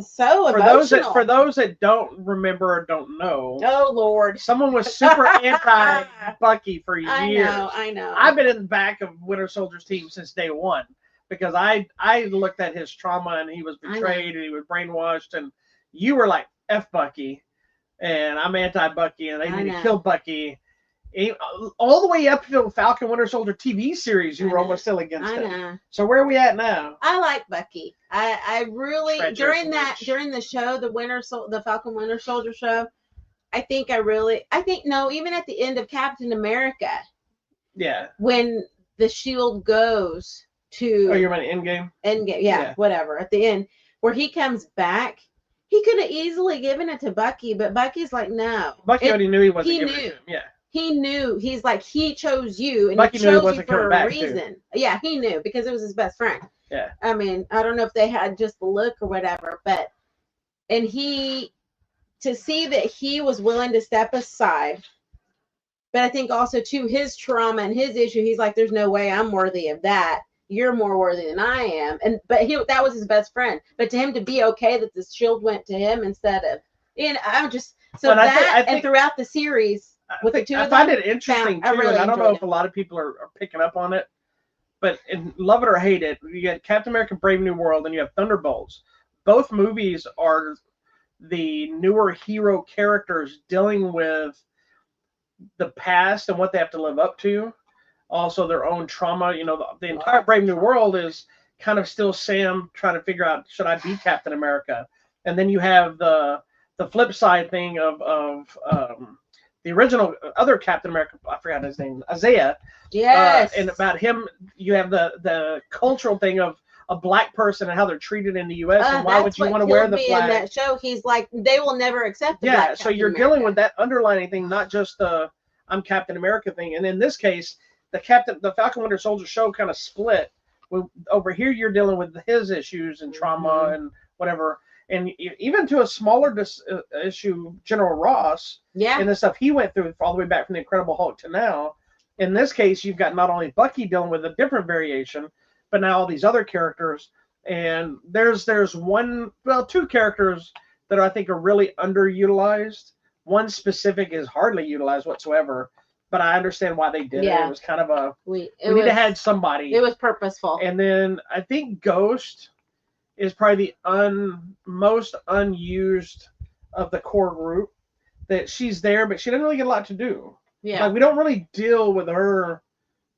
So emotional. For those that don't remember or don't know, oh Lord, someone was super anti Bucky for years. I know. I've been in the back of Winter Soldier's team since day one because I looked at his trauma and he was betrayed and he was brainwashed, and you were like F Bucky, and I'm anti Bucky, and they need to kill Bucky. All the way up to the Falcon Winter Soldier TV series, you were almost still against it. So where are we at now? I like Bucky. I really during the show, the Falcon Winter Soldier show, I think no, even at the end of Captain America. Yeah. When the shield goes to you mean Endgame? Endgame, yeah, whatever. At the end, where he comes back. He could have easily given it to Bucky, but Bucky's like, no. Bucky already knew he wasn't giving it to him. Yeah. He knew. He's like, he chose you, and Bucky he chose knew he you for a reason. Too. Yeah, he knew because it was his best friend. Yeah. I mean, I don't know if they had just the look or whatever, but to see that he was willing to step aside, but I think also too his trauma and his issue. He's like, there's no way I'm worthy of that. You're more worthy than I am, but that was his best friend. But to him to be okay that the shield went to him instead of, I'm just so but I think, and throughout the series. I find it interesting too, and I don't know if a lot of people are picking up on it, but love it or hate it, you get Captain America: Brave New World and you have Thunderbolts. Both movies are the newer hero characters dealing with the past and what they have to live up to, also their own trauma. The entire Brave New World is kind of still Sam trying to figure out, should I be Captain America? And then you have the flip side thing of the original other Captain America, I forgot his name, Isaiah. Yes. And about him, you have the cultural thing of a black person and how they're treated in the U.S. And why would you want to wear the flag? In that show, he's like, they will never accept the black so you're dealing with that underlining thing, not just the I'm Captain America thing. And in this case, the Falcon Winter Soldier show kind of split. Over here, you're dealing with his issues and trauma and whatever. And even to a smaller issue, General Ross, and the stuff he went through all the way back from the Incredible Hulk to now. In this case, you've got not only Bucky dealing with a different variation, but now all these other characters. And there's two characters that I think are really underutilized. One specific is hardly utilized whatsoever, but I understand why they did it. It was kind of we need to have somebody. It was purposeful. And then I think Ghost is probably the most unused of the core group. That she's there, but she doesn't really get a lot to do. Yeah. We don't really deal with her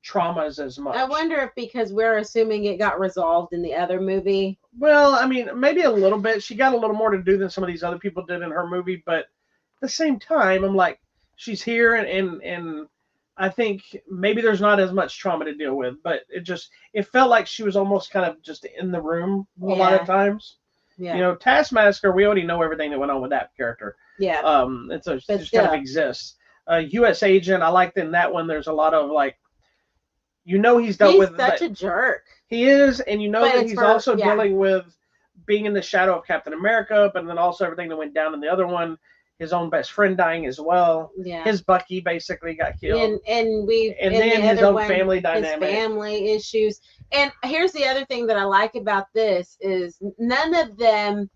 traumas as much. I wonder if because we're assuming it got resolved in the other movie. Well, I mean, maybe a little bit. She got a little more to do than some of these other people did in her movie, but at the same time, I'm like, she's here, and I think maybe there's not as much trauma to deal with, but it felt like she was almost kind of just in the room a lot of times. Yeah. Taskmasker, we already know everything that went on with that character. Yeah. And so it just kind of exists. U.S. Agent, I liked in that one. There's a lot of he's dealt with. He's such a jerk. He is, and that he's also dealing with being in the shadow of Captain America, but then also everything that went down in the other one. His own best friend dying as well. Yeah. His Bucky basically got killed. And then his own family dynamic. His family issues. And here's the other thing that I like about this is none of them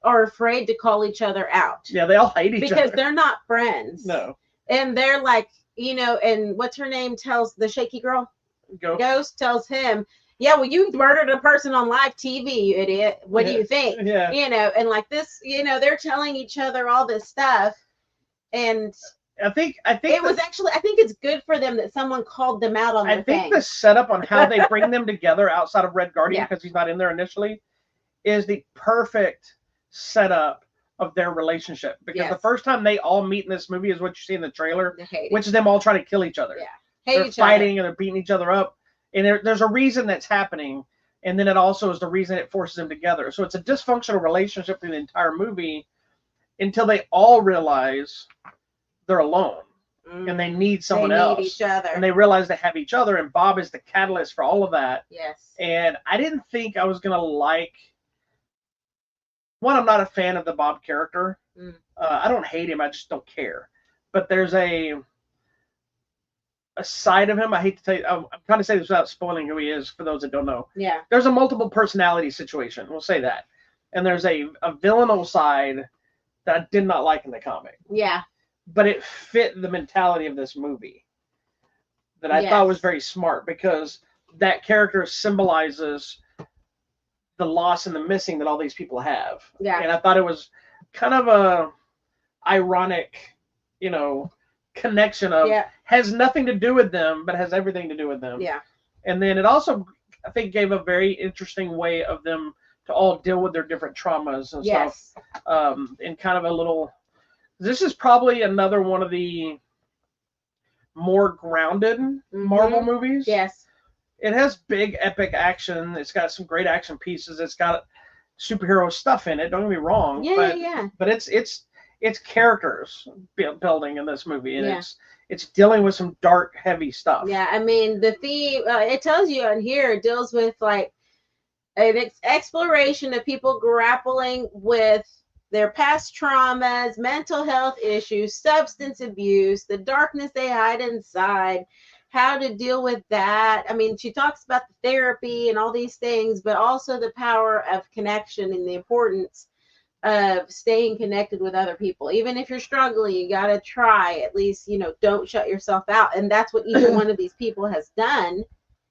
are afraid to call each other out. Yeah, they all hate each other. Because they're not friends. No. And they're like, and what's her name tells the shaky girl? Ghost tells him, yeah, well, you murdered a person on live TV, you idiot. What do you think? Yeah. And like this, they're telling each other all this stuff. And I think it was actually, I think it's good for them that someone called them out on the thing. I think the setup on how they bring them together outside of Red Guardian, because he's not in there initially, is the perfect setup of their relationship. Because the first time they all meet in this movie is what you see in the trailer, which is them all trying to kill each other. Yeah. They're fighting and they're beating each other up. And there's a reason that's happening, and then it also is the reason it forces them together. So it's a dysfunctional relationship through the entire movie until they all realize they're alone and they need someone else. They need each other. And they realize they have each other, and Bob is the catalyst for all of that. Yes. And I didn't think I was going to like one, I'm not a fan of the Bob character. Mm. I don't hate him. I just don't care. But there's a side of him. I hate to tell you. I'm trying to say this without spoiling who he is for those that don't know. Yeah. There's a multiple personality situation. We'll say that. And there's a villainal side that I did not like in the comic. Yeah. But it fit the mentality of this movie that I thought was very smart, because that character symbolizes the loss and the missing that all these people have. Yeah. And I thought it was kind of a ironic, connection of has nothing to do with them, but has everything to do with them. Yeah. And then it also, I think, gave a very interesting way of them to all deal with their different traumas and stuff. In kind of a little, this is probably another one of the more grounded Marvel movies. Yes. It has big epic action. It's got some great action pieces. It's got superhero stuff in it. Don't get me wrong. But it's characters building in this movie, and it's dealing with some dark, heavy stuff. Yeah, I mean, the theme, it tells you on here, it deals with like an exploration of people grappling with their past traumas, mental health issues, substance abuse, the darkness they hide inside, how to deal with that. I mean, she talks about the therapy and all these things, but also the power of connection and the importance of staying connected with other people. Even if you're struggling, you got to try, at least, don't shut yourself out. And that's what each one of these people has done.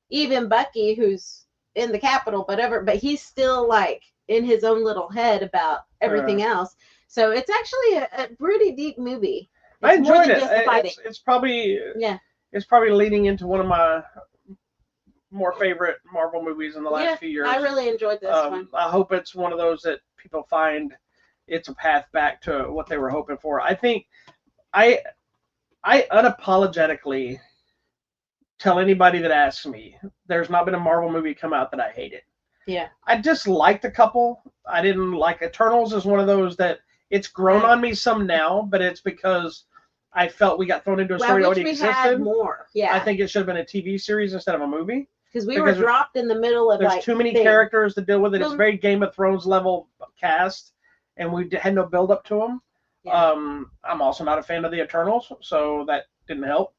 Even Bucky, who's in the Capitol, but he's still like in his own little head about everything else. So it's actually a pretty deep movie. I enjoyed it. It's probably it's probably leading into one of my more favorite Marvel movies in the last few years. I really enjoyed this one. I hope it's one of those that people find it's a path back to what they were hoping for. I think I unapologetically tell anybody that asks me, there's not been a Marvel movie come out that I hated. Yeah. I just liked a couple. I didn't like Eternals is one of those that it's grown on me some now, but it's because I felt we got thrown into a story that already existed. Had more. Yeah. I think it should have been a TV series instead of a movie. Because we were dropped in the middle of there's too many characters to deal with it. It's very Game of Thrones level cast, and we had no build up to them. Yeah. I'm also not a fan of the Eternals, so that didn't help.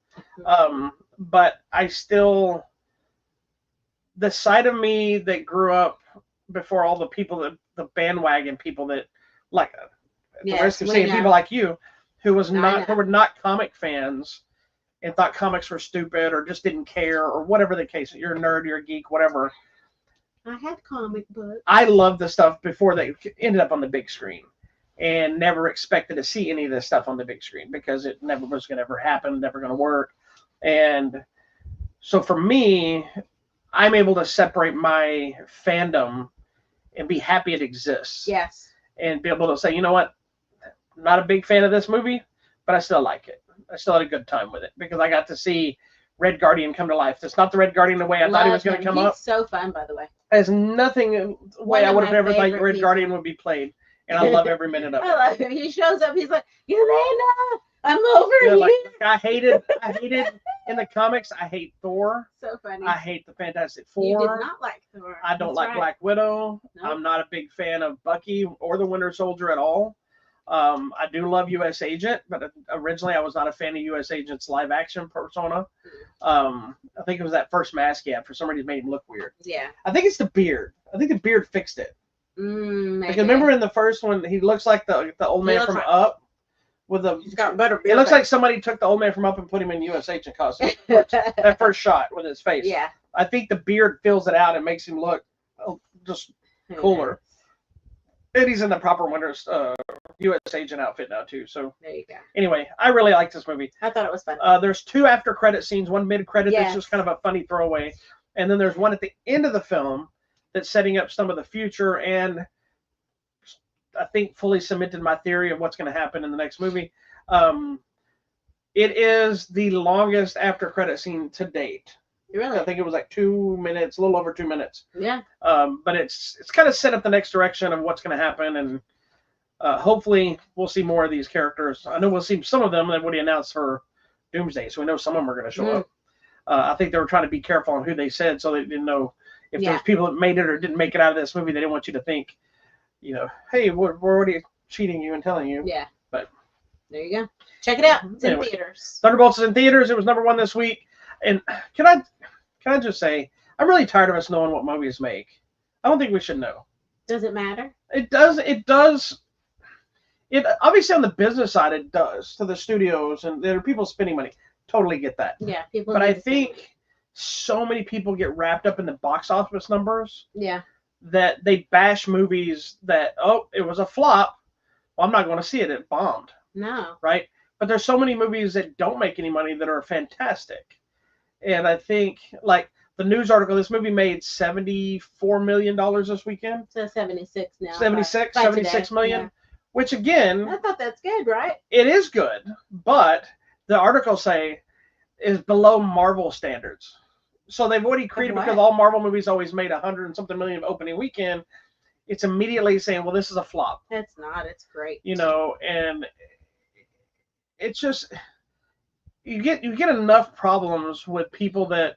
But I still, the side of me that grew up before all the people, the bandwagon people that, like, the risk of saying people like you, who were not comic fans and thought comics were stupid or just didn't care or whatever the case. You're a nerd, you're a geek, whatever. I had comic books. I loved the stuff before they ended up on the big screen, and never expected to see any of this stuff on the big screen because it never was going to ever happen, never going to work. And so for me, I'm able to separate my fandom and be happy it exists. Yes. And be able to say, you know what, I'm not a big fan of this movie, but I still like it. I still had a good time with it because I got to see Red Guardian come to life. It's not the Red Guardian the way I thought he was going to come up. He's so fun, by the way. There's nothing way I would have ever thought Red Guardian would be played. And I love every minute of it. I love him. He shows up. He's like, Yelena, I'm over here. Like, I hated in the comics. I hate Thor. So funny. I hate the Fantastic Four. You did not like Thor. I don't like Black Widow. Nope. I'm not a big fan of Bucky or the Winter Soldier at all. I do love U.S. Agent, but originally I was not a fan of U.S. Agent's live action persona. I think it was that first mask he had. For some reason, made him look weird. Yeah. I think it's the beard. I think the beard fixed it. Because remember in the first one, he looks like the old man from Up. He's got better beard. It looks like somebody took the old man from Up and put him in U.S. Agent costume. That first shot with his face. Yeah. I think the beard fills it out and makes him look just cooler. And he's in the proper Winter's U.S. Agent outfit now too. So there you go. Anyway, I really like this movie. I thought it was fun. There's 2 after credit scenes, one mid credit that's just kind of a funny throwaway, and then there's one at the end of the film that's setting up some of the future, and I think fully cemented my theory of what's going to happen in the next movie. It is the longest after credit scene to date. Really? I think it was like 2 minutes, a little over 2 minutes. Yeah. But it's kind of set up the next direction of what's going to happen, and hopefully we'll see more of these characters. I know we'll see some of them that what he announced for Doomsday, so we know some of them are going to show up. I think they were trying to be careful on who they said, so they didn't know if there's people that made it or didn't make it out of this movie. They didn't want you to think you know, hey, we're already cheating you and telling you. Yeah. But there you go. Check it out. It's anyway, in theaters. Thunderbolts is in theaters. It was #1 this week. And can I just say, I'm really tired of us knowing what movies make. I don't think we should know. Does it matter? It does. It does. It obviously on the business side, it does to the studios and there are people spending money. Totally get that. Yeah, people. But I think so many people get wrapped up in the box office numbers. Yeah. That they bash movies that it was a flop. Well, I'm not going to see it. It bombed. No. Right. But there's so many movies that don't make any money that are fantastic. And I think like the news article, this movie made $74 million this weekend. So 76 now. 76 million. Yeah. Which again, I thought that's good, right? It is good, but the articles say is below Marvel standards. So they've already created because all Marvel movies always made 100 and something million opening weekend. It's immediately saying, well, this is a flop. It's not. It's great. You know, and it's just you get enough problems with people that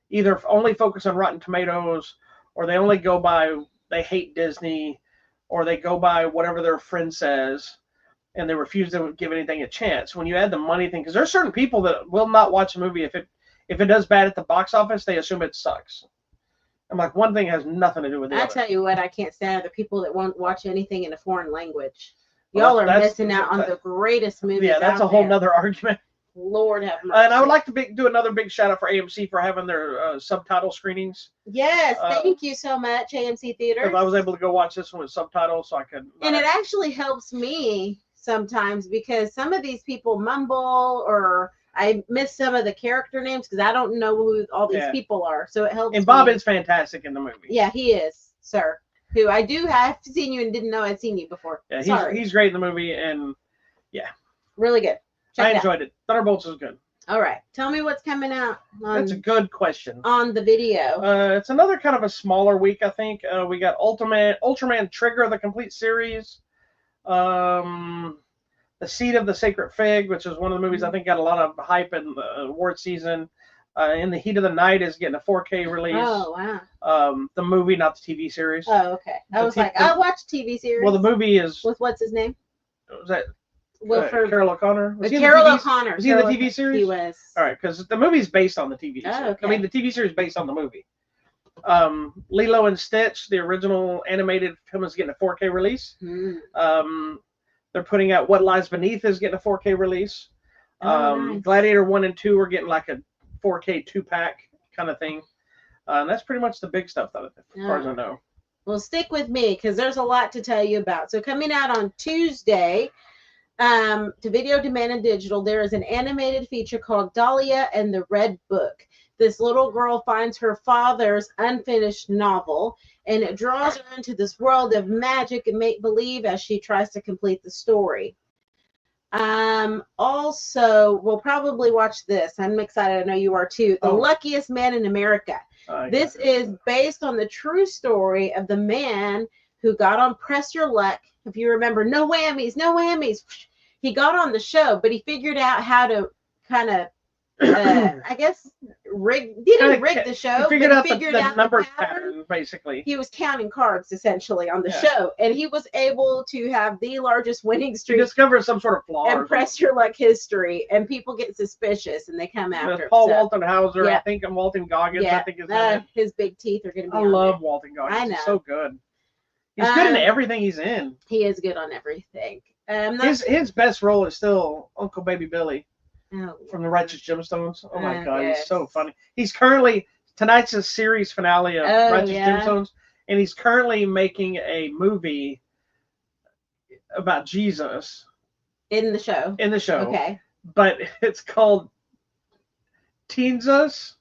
either only focus on Rotten Tomatoes or they only go by they hate Disney or they go by whatever their friend says and they refuse to give anything a chance. When you add the money thing, because there are certain people that will not watch a movie if it does bad at the box office, they assume it sucks. I'm like, one thing has nothing to do with the other. I tell you what, I can't stand the people that won't watch anything in a foreign language. Y'all are missing out on the greatest movies. Yeah, that's a whole nother argument. Lord have mercy. And I would like to do another big shout out for AMC for having their subtitle screenings. Yes, thank you so much, AMC Theaters. I was able to go watch this one with subtitles, so I could. And it actually helps me sometimes because some of these people mumble or I miss some of the character names because I don't know who all these people are. So it helps. And Bob is fantastic in the movie. Yeah, he is, sir. Who I do have seen you and didn't know I'd seen you before. Yeah, he's great in the movie, and yeah, really good. I enjoyed it. Thunderbolts is good. All right, tell me what's coming out. That's a good question. On the video. It's another kind of a smaller week, I think. We got Ultraman Trigger, the complete series. The Seed of the Sacred Fig, which is one of the movies I think got a lot of hype in the award season. In the Heat of the Night is getting a 4K release. Oh, wow. The movie, not the TV series. Oh, okay. I was like, I'll watch TV series. Well, the movie is... With what's his name? Was that... Carol O'Connor? Carol O'Connor. Was he in the TV series? He was. All right, because the movie's based on the TV series. Okay. I mean, the TV series is based on the movie. Lilo and Stitch, the original animated film, is getting a 4K release. They're putting out What Lies Beneath is getting a 4K release. Nice. Gladiator 1 and 2 are getting like a 4K 2-pack kind of thing. And that's pretty much the big stuff, as far as I know. Well, stick with me because there's a lot to tell you about. So coming out on Tuesday, to Video Demand and Digital, there is an animated feature called Dahlia and the Red Book. This little girl finds her father's unfinished novel, and it draws her into this world of magic and make-believe as she tries to complete the story. Also, we'll probably watch this. I'm excited. I know you are too. The Luckiest Man in America. This is based on the true story of the man who got on Press Your Luck. If you remember, no whammies, no whammies. He got on the show, but he figured out how to kind of, I guess, rig the show. He figured out the number pattern, basically. He was counting cards, essentially, on the show. And he was able to have the largest winning streak. He discovered some sort of flaw. And Press Your Luck history. And people get suspicious, and they come after him. Paul Walton Hauser, I think, and Walton Goggins, I think is in it. His big teeth are going to be I love Walton Goggins. I know. He's so good. He's good in everything he's in. He is good on everything. His best role is still Uncle Baby Billy from the Righteous Gemstones. Oh my God, he's so funny. He's currently tonight's a series finale of Righteous Gemstones, and he's currently making a movie about Jesus in the show. Okay, but it's called Teensus.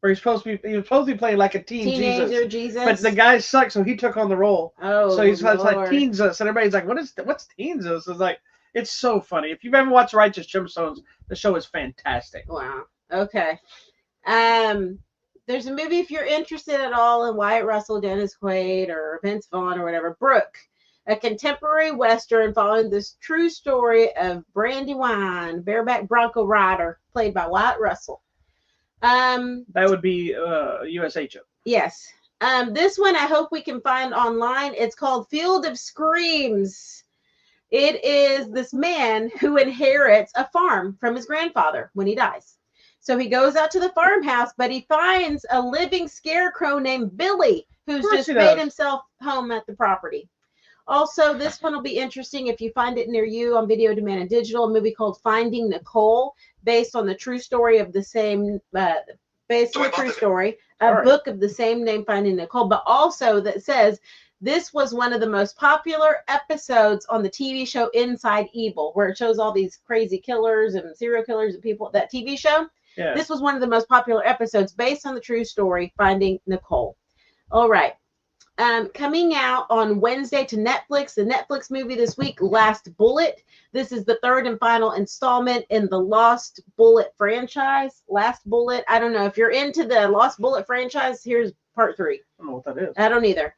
Where he was supposed to be playing like a teenager Jesus. But the guy sucks, so he took on the role. Oh, so it's like Teensus, and everybody's like, what's Teensus? It's like, it's so funny. If you've ever watched Righteous Gemstones, the show is fantastic. Wow. Okay. There's a movie if you're interested at all in Wyatt Russell, Dennis Quaid, or Vince Vaughn, or whatever. Brooke, a contemporary western following this true story of Brandywine, bareback bronco rider, played by Wyatt Russell. That would be US Agent. Yes. This one I hope we can find online. It's called Field of Screams. It is this man who inherits a farm from his grandfather when he dies. So he goes out to the farmhouse, but he finds a living scarecrow named Billy, who's just made himself home at the property. Also, this one will be interesting if you find it near you on Video Demand and Digital, a movie called Finding Nicole, based on the true story of the same, based on a true story, a book of the same name, Finding Nicole, but also that says this was one of the most popular episodes on the TV show Inside Evil, where it shows all these crazy killers and serial killers and people, that TV show. Yeah. This was one of the most popular episodes based on the true story, Finding Nicole. All right. Coming out on Wednesday to Netflix, the Netflix movie this week, Last Bullet. This is the third and final installment in the Lost Bullet franchise. Last Bullet. I don't know if you're into the Lost Bullet franchise. Here's part 3. I don't know what that is. I don't either.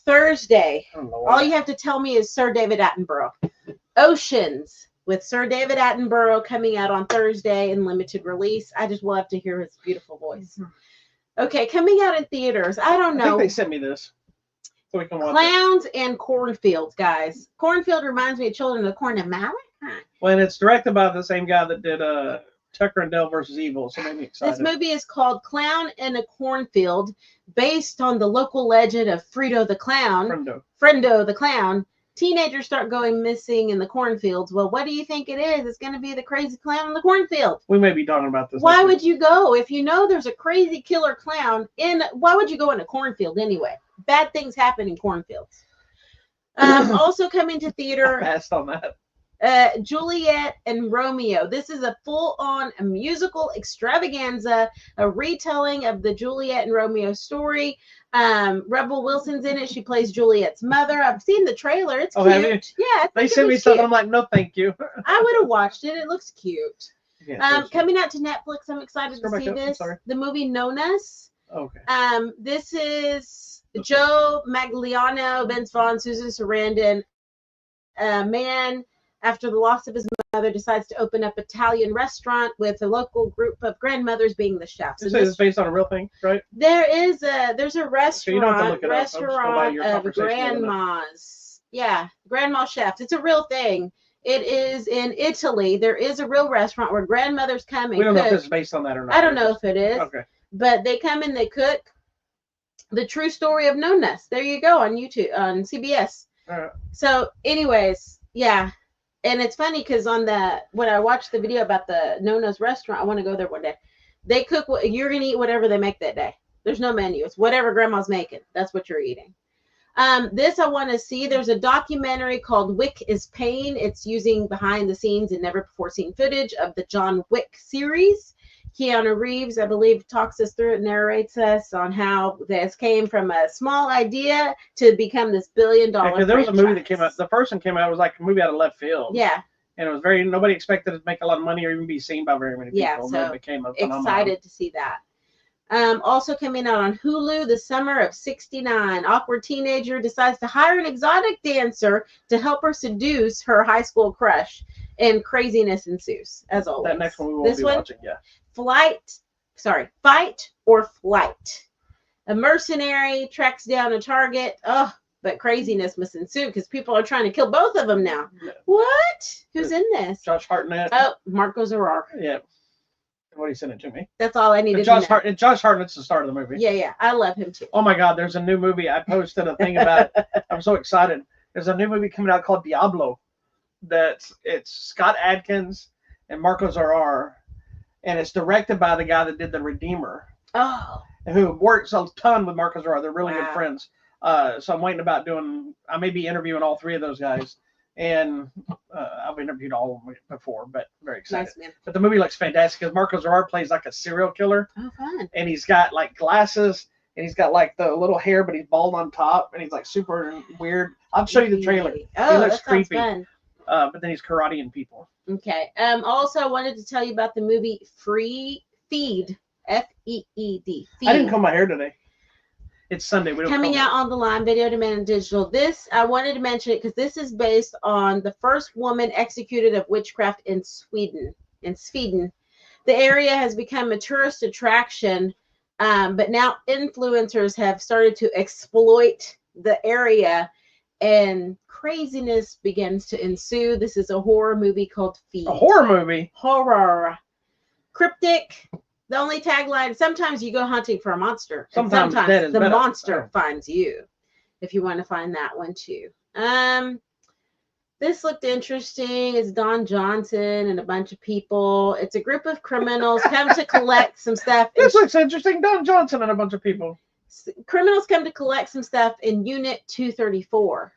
Thursday. I don't know All you have to tell me is Sir David Attenborough. Oceans with Sir David Attenborough coming out on Thursday in limited release. I just love to hear his beautiful voice. Okay, coming out in theaters. I don't know. I think they sent me this. So we can watch Clowns and Cornfields, guys. Cornfield reminds me of Children of the Corn and Mallet. When it's directed by the same guy that did Tucker and Dale versus Evil, so made me excited. This movie is called Clown in a Cornfield, based on the local legend of Frito the Clown. Friendo the Clown. Teenagers start going missing in the cornfields. Well, what do you think it is? It's going to be the crazy clown in the cornfield. We may be talking about this. Why would you go if you know there's a crazy killer clown in? Why would you go in a cornfield anyway? Bad things happen in cornfields. Also coming to theater. I passed on that. Juliet and Romeo. This is a full-on musical extravaganza, a retelling of the Juliet and Romeo story. Rebel Wilson's in it. She plays Juliet's mother. I've seen the trailer. It's cute. Have you? Yeah, they sent me something. I'm like, no, thank you. I would have watched it. It looks cute. Yeah, coming out to Netflix. I'm excited to see this. The movie Known Us. Okay. This is Joe Magliano, Vince Vaughn, Susan Sarandon. A man, after the loss of his mother, decides to open up an Italian restaurant with a local group of grandmothers being the chefs. So this is based on a real thing, right? There's a restaurant, so you don't have to look it restaurant of grandmas. Yeah, grandma chefs. It's a real thing. It is in Italy. There is a real restaurant where grandmothers come and we don't cook. know if this is based on that or not. I don't know if it is. Okay. But they come and they cook. The true story of Known Us. There you go on YouTube, on CBS. So anyways, yeah. And it's funny because when I watched the video about the Known Us restaurant, I want to go there one day. They cook you're gonna eat whatever they make that day. There's no menu. It's whatever grandma's making. That's what you're eating. This I want to see. There's a documentary called Wick is Pain. It's using behind the scenes and never before seen footage of the John Wick series. Keanu Reeves, I believe, talks us through it, narrates us on how this came from a small idea to become this billion-dollar franchise. There was a movie that came out. The first one came out. It was like a movie out of left field. Yeah. And it was nobody expected it to make a lot of money or even be seen by very many people. Yeah, so it became a phenomenon. Excited to see that. Also coming out on Hulu, The Summer of '69. Awkward teenager decides to hire an exotic dancer to help her seduce her high school crush, and craziness ensues, as always. That next one we won't be watching, yeah. Fight or Flight. A mercenary tracks down a target. But craziness must ensue because people are trying to kill both of them now. Yeah. What? Who's in this? Josh Hartnett. Oh, Marco Zerrar. Yeah. What he sent it to me. That's all I needed to know. Josh Hartnett's the star of the movie. Yeah. I love him too. Oh my God, there's a new movie. I posted a thing about it. I'm so excited. There's a new movie coming out called Diablo. It's Scott Adkins and Marco Zerrar. And it's directed by the guy that did The Redeemer. Oh. Who works a ton with Marco Zerrar. They're really good friends. So I'm waiting about I may be interviewing all 3 of those guys. And I've interviewed all of them before, but very excited. Nice, man. But the movie looks fantastic because Marco Zerrar plays like a serial killer. Oh, fun. And he's got like glasses and he's got like the little hair, but he's bald on top and he's like super weird. I'll show you the trailer. Oh, he looks that creepy. Fun. But then he's karateing people. Okay. Also, I wanted to tell you about the movie Feed. F-E-E-D. Feed. I didn't comb my hair today. It's Sunday. Coming out on the line, Video Demand and Digital. This, I wanted to mention it because this is based on the first woman executed of witchcraft in Sweden. The area has become a tourist attraction But now influencers have started to exploit the area, and craziness begins to ensue. This is a horror movie called Feed. A horror movie? Horror. Cryptic. The only tagline, sometimes you go hunting for a monster. Sometimes dead is the better. monster finds you. If you want to find that one too. This looked interesting. It's Don Johnson and a bunch of people. It's a group of criminals come to collect some stuff. This looks interesting. Don Johnson and a bunch of people. Criminals come to collect some stuff in Unit 234.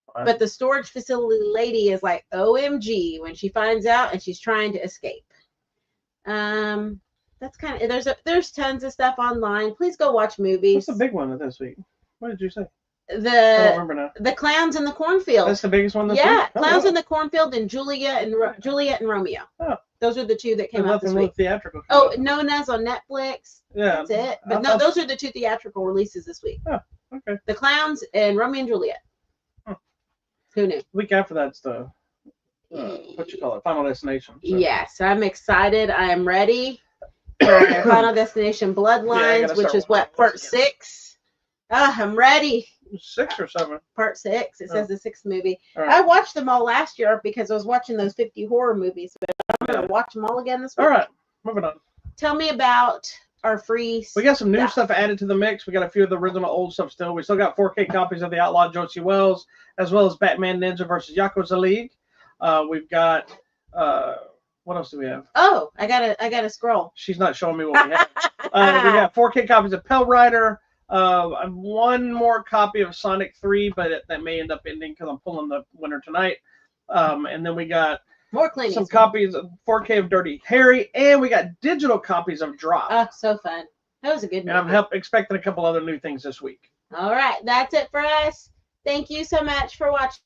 What? But the storage facility lady is like, OMG, when she finds out, and she's trying to escape. That's kind of, there's tons of stuff online. Please go watch movies. What's the big one of this week? What did you say? I don't The remember now. the Clowns in the Cornfield. That's the biggest one this week? Yeah, Oh, Clowns wow. in the Cornfield and Juliet and Romeo. Oh. Those are the two that came There's out this nothing week. with theatrical. Oh, Nona's on Netflix. Yeah. That's it. I But no, thought- those are the two theatrical releases this week. Oh, okay. The Clowns and Romeo and Juliet. Huh. Who knew? Week after that's the what you call it, Final Destination. So. Yes, I'm excited. I am ready for Final Destination Bloodlines, gotta which start is what, watching part those again. 6. I'm ready. 6 or 7. Part 6. It Oh. says the 6th movie. All I right. watched them all last year because I was watching those 50 horror movies, but I'm going to watch them all again this week. All right. Moving on. Tell me about our free. We got some new stuff. stuff added to the mix. We got a few of the original old stuff still. We still got 4K copies of The Outlaw Josie Wells, as well as Batman Ninja versus Yakuza League. We've got what else do we have? Oh, I gotta scroll. She's not showing me what we have. We got 4K copies of Pell Rider. One more copy of Sonic 3, but that may end up ending because I'm pulling the winner tonight. And then we got More cleaning. some copies of 4K of Dirty Harry, and we got digital copies of Drop. Oh, so fun. That was a good And I'm movie. expecting a couple other new things this week. All right, that's it for us. Thank you so much for watching.